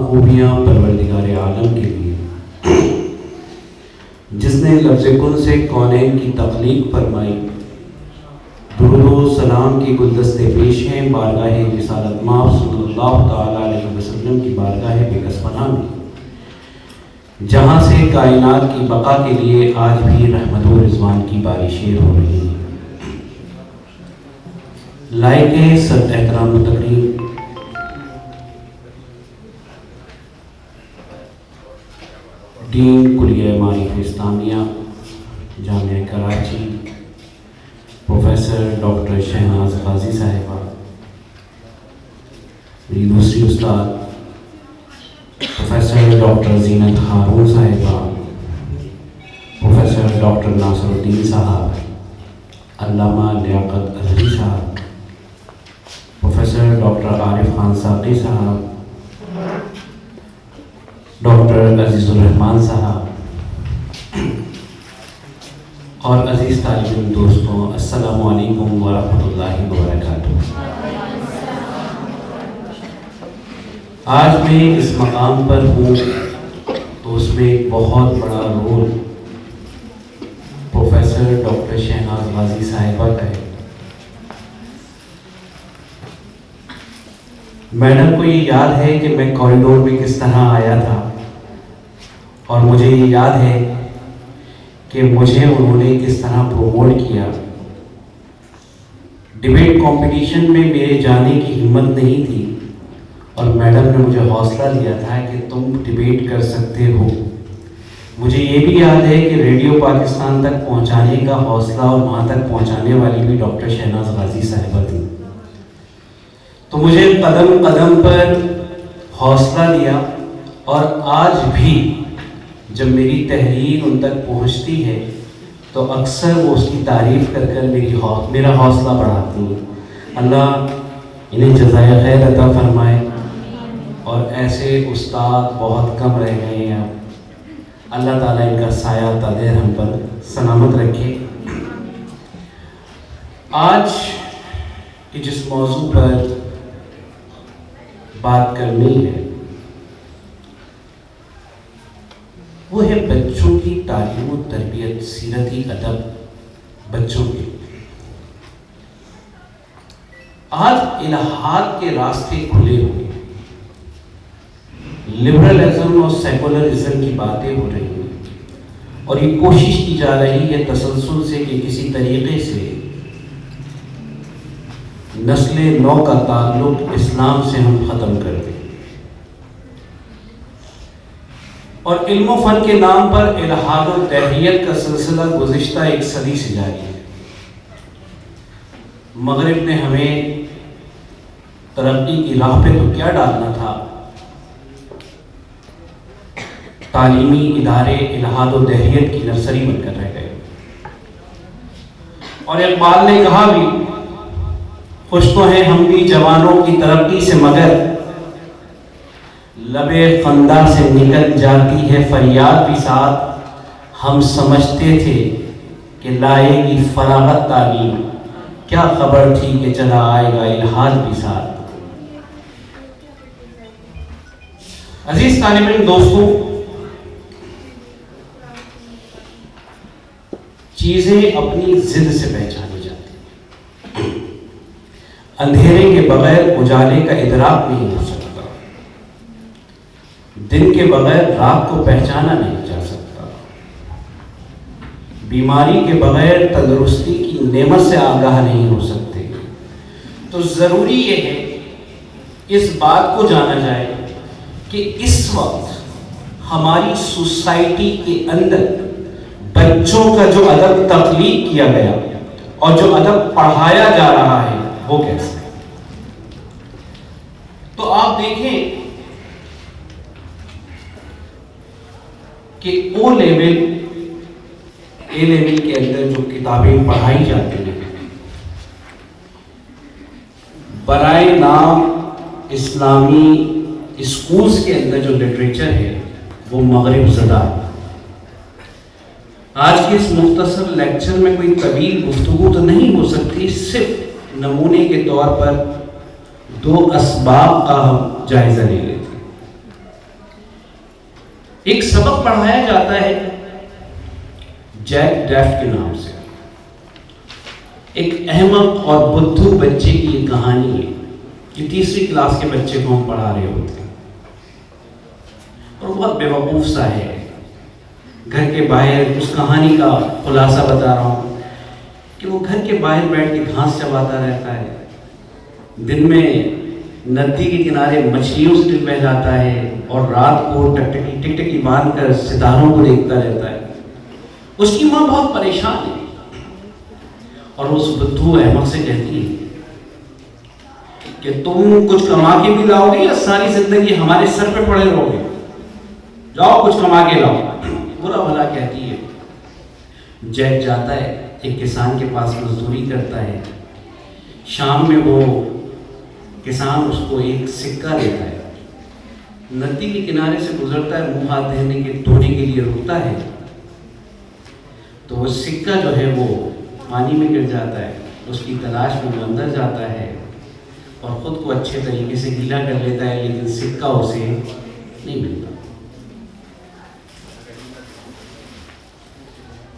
خوبیاں پروردگار عالم کے لیے جس نے لفظ کن سے کونین کی تخلیق فرمائی۔ درود و سلام کی گلدستے پیش ہیں بارگاہ رسالت مآب صلی اللہ تعالیٰ علیہ وسلم کی بارگاہ بے کس پناہ میں، جہاں سے کائنات کی بقا کے لیے آج بھی رحمت و رضوان کی بارشیں ہو رہی ہیں۔ لائق صد احترام و تقریم ڈین کلیہ معارف اسلامیہ جامعہ کراچی پروفیسر ڈاکٹر شہناز غازی صاحبہ، میری دوسری استاد پروفیسر ڈاکٹر زینت ہارون صاحبہ، پروفیسر ڈاکٹر ناصر الدین صاحب، علامہ لیاقت اظہری صاحب، پروفیسر ڈاکٹر عارف خان ساقی صاحب، ڈاکٹر عزیز الرحمان صاحب اور عزیز طالب علم دوستوں، السلام علیکم ورحمۃ اللہ وبرکاتہ۔ آج میں اس مقام پر ہوں تو اس میں ایک بہت بڑا رول پروفیسر ڈاکٹر شہناز غازی صاحبہ کا ہے۔ میڈم کو یہ یاد ہے کہ میں کوریڈور میں کس طرح آیا تھا، اور مجھے یہ یاد ہے کہ مجھے انہوں نے کس طرح پروموٹ کیا۔ ڈیبیٹ کمپٹیشن میں میرے جانے کی ہمت نہیں تھی، اور میڈم نے مجھے حوصلہ دیا تھا کہ تم ڈیبیٹ کر سکتے ہو۔ مجھے یہ بھی یاد ہے کہ ریڈیو پاکستان تک پہنچانے کا حوصلہ اور وہاں تک پہنچانے والی بھی ڈاکٹر شہناز غازی صاحبہ تھی۔ تو مجھے قدم قدم پر حوصلہ دیا، اور آج بھی جب میری تحریر ان تک پہنچتی ہے تو اکثر وہ اس کی تعریف کر کر میرا حوصلہ بڑھاتی ہیں۔ اللہ انہیں جزائے خیر عطا فرمائے، اور ایسے استاد بہت کم رہ گئے ہیں اب۔ اللہ تعالیٰ ان کا سایہ تادیر ہم پر سلامت رکھے۔ آج کی جس موضوع پر بات کرنی ہے وہ ہے بچوں کی تعلیم و تربیت، سیرتی ادب بچوں کے۔ آج الہاد کے راستے کھلے ہوئے، لبرلزم اور سیکولرزم کی باتیں ہو رہی ہیں، اور یہ کوشش کی جا رہی ہے تسلسل سے کہ کسی طریقے سے نسل نو کا تعلق اسلام سے ہم ختم کر دیں، اور علم و فن کے نام پر الہاد و دہریت کا سلسلہ گزشتہ ایک صدی سے جاری ہے۔ مغرب نے ہمیں ترقی کی راہ پہ تو کیا ڈالنا تھا، تعلیمی ادارے الہاد و دہریت کی نرسری بن کر رہ گئے۔ اور اقبال نے کہا بھی، خوش تو ہیں ہم بھی جوانوں کی ترقی سے، مگر لبے خندہ سے نکل جاتی ہے فریاد بھی ساتھ۔ ہم سمجھتے تھے کہ لائے گی فراغت تعلیم، کیا خبر تھی کہ چلا آئے گا الہاد بھی ساتھ۔ عزیز طالب علم دوستوں، چیزیں اپنی ضد سے پہچانی جاتی ہیں۔ اندھیرے کے بغیر اجالے کا ادراک نہیں ہو سکتا، دن کے بغیر رات کو پہچانا نہیں جا سکتا، بیماری کے بغیر تندرستی کی نعمت سے آگاہ نہیں ہو سکتے۔ تو ضروری یہ ہے اس بات کو جانا جائے کہ اس وقت ہماری سوسائٹی کے اندر بچوں کا جو ادب تخلیق کیا گیا اور جو ادب پڑھایا جا رہا ہے وہ کیسے ہے۔ تو آپ دیکھیں کہ اے لیول کے اندر جو کتابیں پڑھائی جاتی ہیں، برائے نام اسلامی اسکولز کے اندر جو لٹریچر ہے وہ مغرب زدہ ہے۔ آج کے اس مختصر لیکچر میں کوئی طویل گفتگو تو نہیں ہو سکتی، صرف نمونے کے طور پر دو اسباب کا ہم جائزہ لے لیتے ہیں۔ ایک سبق پڑھایا جاتا ہے جیک ڈیفٹ کے نام سے. ایک احمق اور بدھو بچے کی یہ کہانی ہے کہ تیسری کلاس کے بچے کو ہم پڑھا رہے ہوتے ہیں اور بہت بیوقوف سا ہے. گھر کے باہر اس کہانی کا خلاصہ بتا رہا ہوں کہ وہ گھر کے باہر بیٹھ کے گھاس چباتا رہتا ہے. دن میں ندی کے کنارے مچھلیوں سے دل بہہ جاتا ہے اور رات کو ٹکٹکی باندھ کر ستاروں کو دیکھتا رہتا ہے. اس کی ماں بہت پریشان ہے اور اس بدھو احمق سے کہتی ہے کہ تم کچھ کما کے بھی لاؤ گے یا ساری زندگی ہمارے سر پہ پڑے رہو گے؟ جاؤ کچھ کما کے لاؤ. برا بھلا کہتی ہے. جیک جاتا ہے، ایک کسان کے پاس مزدوری کرتا ہے. شام میں وہ کسان اس کو ایک سکہ دیتا ہے. ندی کے کنارے سے گزرتا ہے، منہ ہاتھ دھونے کے لیے رکتا ہے تو وہ سکہ جو ہے وہ پانی میں گر جاتا ہے. اس کی تلاش میں وہ اندر جاتا ہے اور خود کو اچھے طریقے سے گیلا کر لیتا ہے، لیکن سکہ اسے نہیں ملتا.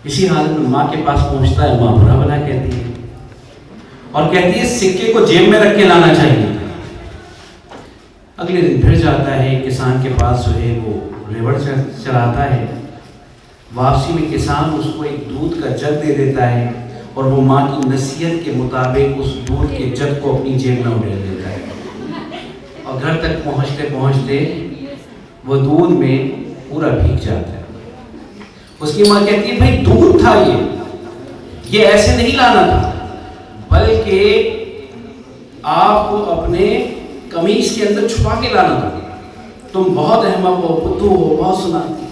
اسی حالت میں ماں کے پاس پہنچتا ہے. ماں برا بھلا کہتی ہے اور کہتی ہے سکے کو جیب میں رکھ کے لانا چاہیے. اگلے دن پھر جاتا ہے کسان کے پاس، جو ہے وہ ریوڑ چلاتا ہے. واپسی میں کسان اس کو ایک دودھ کا جگ دے دیتا ہے اور وہ ماں کی نصیحت کے مطابق اس دودھ کے جگ کو اپنی جیب میں اڈیل دیتا ہے. اور گھر تک پہنچتے پہنچتے وہ دودھ میں پورا بھیگ جاتا ہے. اس کی ماں کہتی ہے بھائی دودھ تھا، یہ ایسے نہیں لانا تھا، بلکہ آپ کو اپنے قمیص کے اندر چھپا کے لانا تھا. تم بہت احمق ہو، بدھو ہو، بہت سناتی.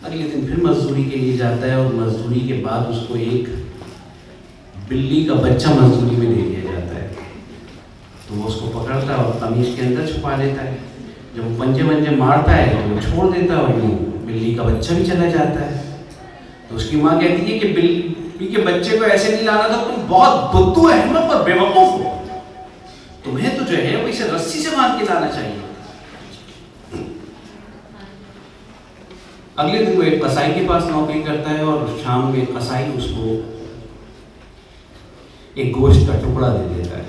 اگلے دن پھر مزدوری کے لیے جاتا ہے اور مزدوری کے بعد اس کو ایک بلی کا بچہ مزدوری میں دے دیا جاتا ہے. تو وہ اس کو پکڑتا ہے اور قمیص کے اندر چھپا لیتا ہے. جب وہ پنجے ونجے مارتا ہے تو وہ چھوڑ دیتا ہے اور یوں بلی کا بچہ بھی چلا جاتا ہے. تو اس کی ماں کہتی ہے کہ بلی کے بچے کو ایسے نہیں لانا تھا، تم بہت بدھو احمق اور بیوقوف ہو، تمہیں تو جو ہے وہ اسے رسی سے باندھ کے لانا چاہیے. اگلے دن وہ ایک قصائی کے پاس نوکری کرتا ہے اور شام میں قصائی اس کو ایک گوشت کا ٹکڑا دے دیتا ہے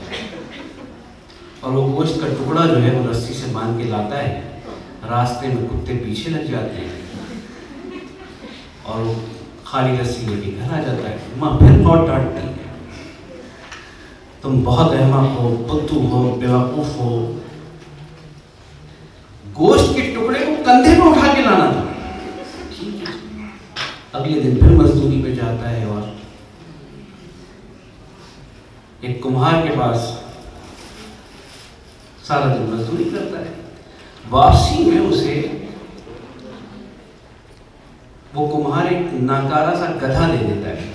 اور وہ گوشت کا ٹکڑا جو ہے وہ رسی سے باندھ کے لاتا ہے. راستے میں کتے پیچھے لگ جاتے ہیں اور وہ خالی رسی لے کے گھر آ جاتا ہے. ماں پھر بہت ڈانٹتی ہے، تم بہت احمق ہو، بدھو ہو، بیوقوف ہو، گوشت کے ٹکڑے کو کندھے پہ اٹھا کے لانا تھا. اگلے دن پھر مزدوری پہ جاتا ہے اور ایک کمہار کے پاس سارا دن مزدوری کرتا ہے. واپسی میں اسے وہ کمہار ایک ناکارا سا گدھا دے دیتا ہے.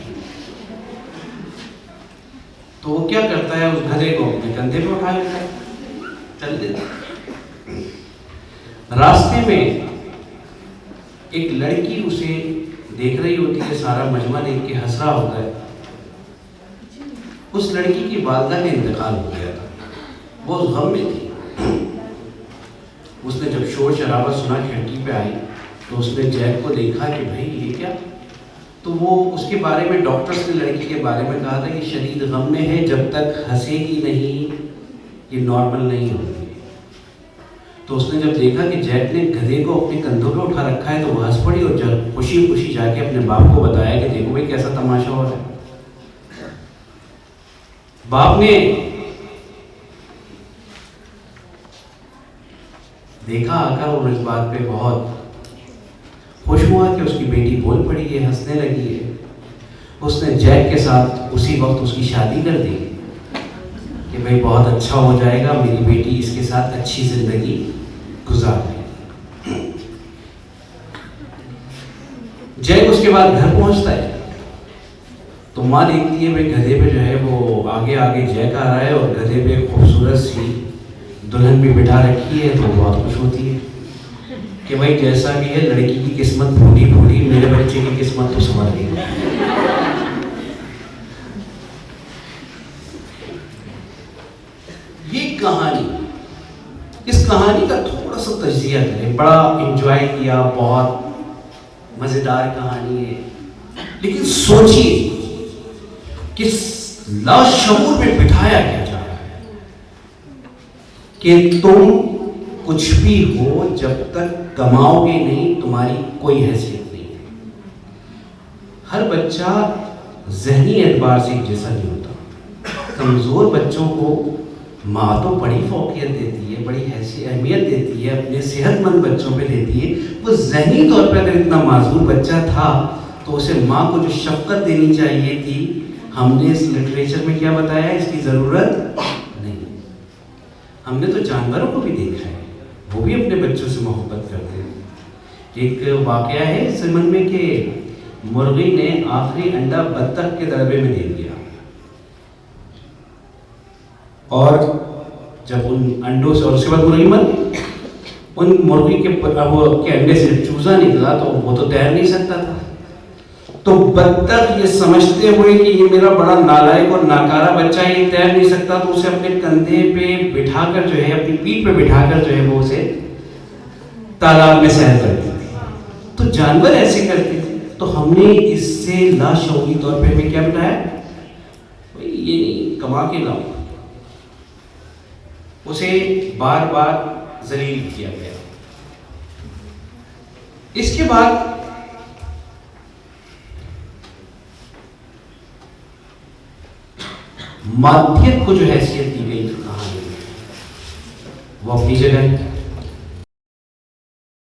تو وہ کیا کرتا ہے، اس گدھے کو اپنے کندھے پہ اٹھا لیتا ہے، چل دیتا ہے. راستے میں ایک لڑکی اسے دیکھ رہی ہوتی ہے، سارا مجمع دیکھ کے ہنس رہا ہوتا ہے. اس لڑکی کی والدہ کا انتقال ہو گیا تھا، وہ اس غم میں تھی. اس نے جب شور شرابہ سنا، کھڑکی پہ آئی تو اس نے جیک کو دیکھا کہ بھائی یہ کیا. تو وہ اس کے بارے میں ڈاکٹرز نے لڑکی کے بارے میں کہا تھا کہ شدید غم میں ہے، جب تک ہنسے گی نہیں یہ نارمل نہیں ہوگی. تو اس نے جب دیکھا کہ جیک نے گدھے کو اپنے کندھوں پہ اٹھا رکھا ہے تو وہ ہنس پڑی اور جب خوشی خوشی جا کے اپنے باپ کو بتایا کہ دیکھو بھائی کیسا تماشا ہو رہا ہے. باپ نے دیکھا آ کر اور اس بات پہ بہت خوش ہوا کہ اس کی بیٹی بول پڑی ہے، ہنسنے لگی ہے. اس نے جیک کے ساتھ اسی وقت اس کی شادی کر دی کہ بھائی بہت اچھا ہو جائے گا، میری بیٹی اس کے ساتھ اچھی زندگی گزار گئی. جیک اس کے بعد گھر پہنچتا ہے تو ماں دیکھتی ہے بھائی گدھے پہ جو ہے وہ آگے آگے جیک آ رہا ہے اور گدھے پہ خوبصورت سی دلہن بھی بٹھا رکھی ہے. تو وہ بہت خوش ہوتی ہے کہ بھائی جیسا بھی ہے لڑکی کی قسمت پھولی پھولی، میرے بچے کی قسمت تو سنور گئی. یہ کہانی اس کہانی کا تھوڑا سا تجزیہ کریں. بڑا انجوائے کیا, بہت مزیدار کہانی ہے, لیکن سوچیے کہ لاشعور میں بٹھایا کیا جا رہا ہے کہ تم کچھ بھی ہو, جب تک کماؤ گے نہیں تمہاری کوئی حیثیت نہیں ہے. ہر بچہ ذہنی اعتبار سے ایک جیسا نہیں ہوتا. کمزور بچوں کو ماں تو بڑی فوقیت دیتی ہے, بڑی اہمیت دیتی ہے, اپنے صحت مند بچوں پہ دیتی ہے. وہ ذہنی طور پہ اگر اتنا معذور بچہ تھا تو اسے ماں کو جو شفقت دینی چاہیے تھی, ہم نے اس لٹریچر میں کیا بتایا, اس کی ضرورت نہیں. ہم نے تو جانوروں کو بھی دیکھا ہے, وہ بھی اپنے بچوں سے محبت کرتے ہیں. ایک واقعہ ہے اس زمن میں کہ مرغی نے آخری انڈا بطخ کے دربے میں دے دیا, اور جب ان انڈوں سے, اور اس کے بعد مرغی مر گئی. ان مرغی کے انڈے سے چوزا نکلا تو وہ تو تیر نہیں سکتا تھا. تو بطخ یہ سمجھتے ہوئے کہ یہ میرا بڑا نالائق اور ناکارہ بچہ, یہ تیر نہیں سکتا, تو اسے اپنے کندھے پہ بٹھا کر جو ہے, اپنی پیٹھ پہ بٹھا کر جو ہے وہ اسے تالاب میں سیر کرتی تھی. تو جانور ایسے کرتے تھے. تو ہم نے اس سے لاشعوری طور پہ ہمیں کیا بتایا, بھائی یہ نہیں کما کے لاؤ. اسے بار بار ذلیل کیا گیا. اس کے بعد مادیت کو جو حیثیت دی گئی کہانی میں وہ اپنی جگہ ہے.